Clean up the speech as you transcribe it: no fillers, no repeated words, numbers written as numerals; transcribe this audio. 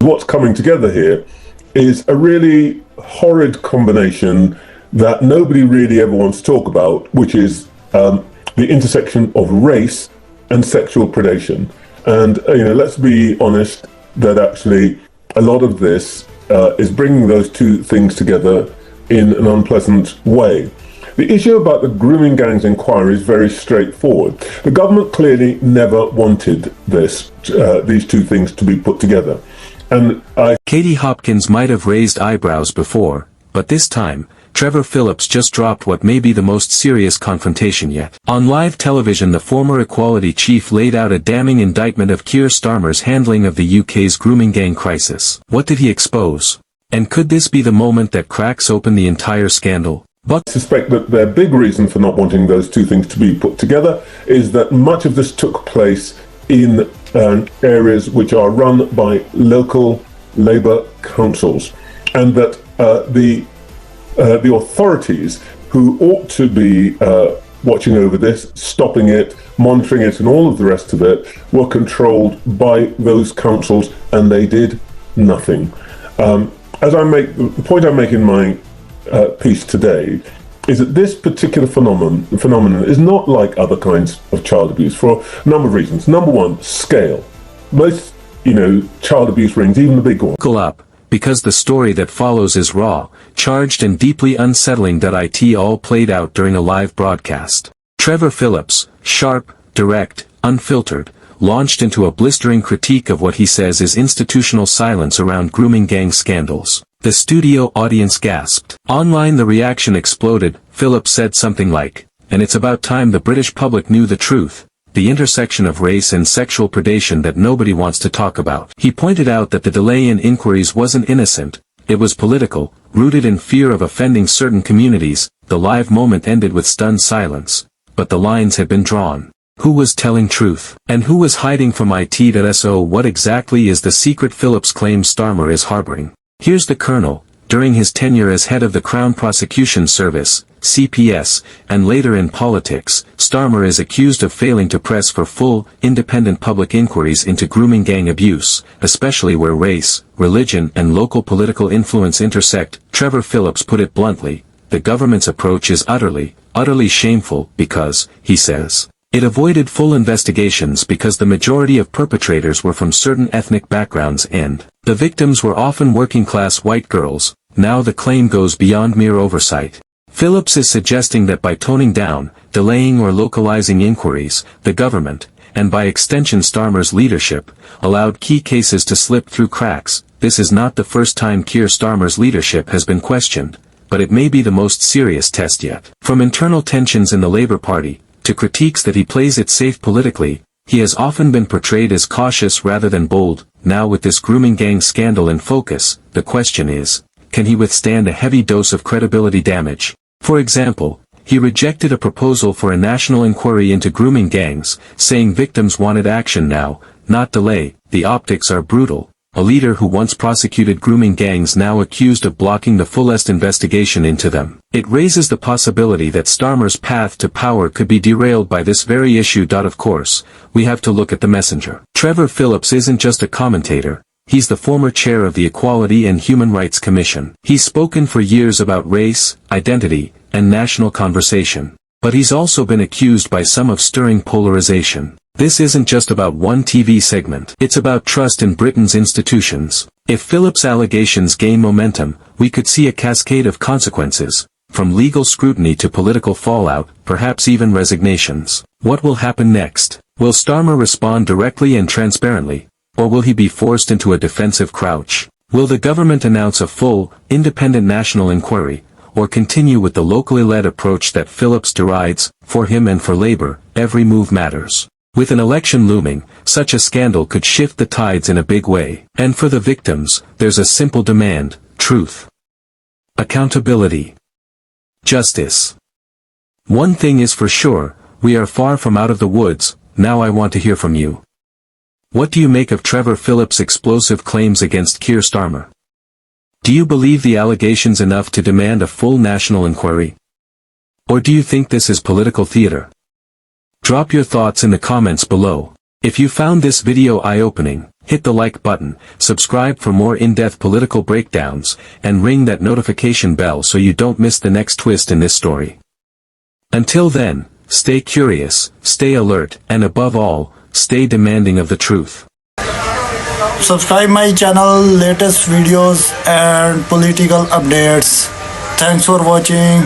What's coming together here is a really horrid combination that nobody really ever wants to talk about, which is the intersection of race and sexual predation. And let's be honest that actually a lot of this is bringing those two things together in an unpleasant way. The issue about the grooming gangs inquiry is very straightforward. The government clearly never wanted these two things to be put together. And Katie Hopkins might have raised eyebrows before, but this time, Trevor Phillips just dropped what may be the most serious confrontation yet. On live television, the former equality chief laid out a damning indictment of Keir Starmer's handling of the UK's grooming gang crisis. What did he expose? And could this be the moment that cracks open the entire scandal? But I suspect that their big reason for not wanting those two things to be put together is that much of this took place in areas which are run by local Labour councils, and that the authorities who ought to be watching over this, stopping it, monitoring it, and all of the rest of it, were controlled by those councils, and they did nothing. The point I make in my piece today is that this particular phenomenon is not like other kinds of child abuse for a number of reasons. Number one, scale. Most, child abuse rings, even the big ones, buckle up, because the story that follows is raw, charged and deeply unsettling. It all played out during a live broadcast. Trevor Phillips, sharp, direct, unfiltered, launched into a blistering critique of what he says is institutional silence around grooming gang scandals. The studio audience gasped. Online the reaction exploded. Phillips said something like, "And it's about time the British public knew the truth. The intersection of race and sexual predation that nobody wants to talk about." He pointed out that the delay in inquiries wasn't innocent, it was political, rooted in fear of offending certain communities. The live moment ended with stunned silence. But the lines had been drawn. Who was telling truth? And who was hiding from it? So what exactly is the secret Phillips claims Starmer is harboring? Here's the kernel. During his tenure as head of the Crown Prosecution Service, CPS, and later in politics, Starmer is accused of failing to press for full, independent public inquiries into grooming gang abuse, especially where race, religion and local political influence intersect. Trevor Phillips put it bluntly, the government's approach is utterly shameful because, he says, it avoided full investigations because the majority of perpetrators were from certain ethnic backgrounds and the victims were often working-class white girls. Now the claim goes beyond mere oversight. Phillips is suggesting that by toning down, delaying or localizing inquiries, the government, and by extension Starmer's leadership, allowed key cases to slip through cracks. This is not the first time Keir Starmer's leadership has been questioned, but it may be the most serious test yet. From internal tensions in the Labour Party, to critiques that he plays it safe politically, he has often been portrayed as cautious rather than bold. Now with this grooming gang scandal in focus, the question is, can he withstand a heavy dose of credibility damage? For example, he rejected a proposal for a national inquiry into grooming gangs, saying victims wanted action now, not delay. The optics are brutal. A leader who once prosecuted grooming gangs now accused of blocking the fullest investigation into them. It raises the possibility that Starmer's path to power could be derailed by this very issue. Of course, we have to look at the messenger. Trevor Phillips isn't just a commentator, he's the former chair of the Equality and Human Rights Commission. He's spoken for years about race, identity, and national conversation. But he's also been accused by some of stirring polarization. This isn't just about one TV segment. It's about trust in Britain's institutions. If Phillips' allegations gain momentum, we could see a cascade of consequences, from legal scrutiny to political fallout, perhaps even resignations. What will happen next? Will Starmer respond directly and transparently, or will he be forced into a defensive crouch? Will the government announce a full, independent national inquiry, or continue with the locally led approach that Phillips derides? For him and for Labour, every move matters. With an election looming, such a scandal could shift the tides in a big way. And for the victims, there's a simple demand: truth, accountability, justice. One thing is for sure, we are far from out of the woods. Now I want to hear from you. What do you make of Trevor Phillips' explosive claims against Keir Starmer? Do you believe the allegations enough to demand a full national inquiry? Or do you think this is political theater? Drop your thoughts in the comments below. If you found this video eye-opening, hit the like button, subscribe for more in-depth political breakdowns, and ring that notification bell so you don't miss the next twist in this story. Until then, stay curious, stay alert, and above all, stay demanding of the truth. Subscribe my channel, latest videos and political updates. Thanks for watching.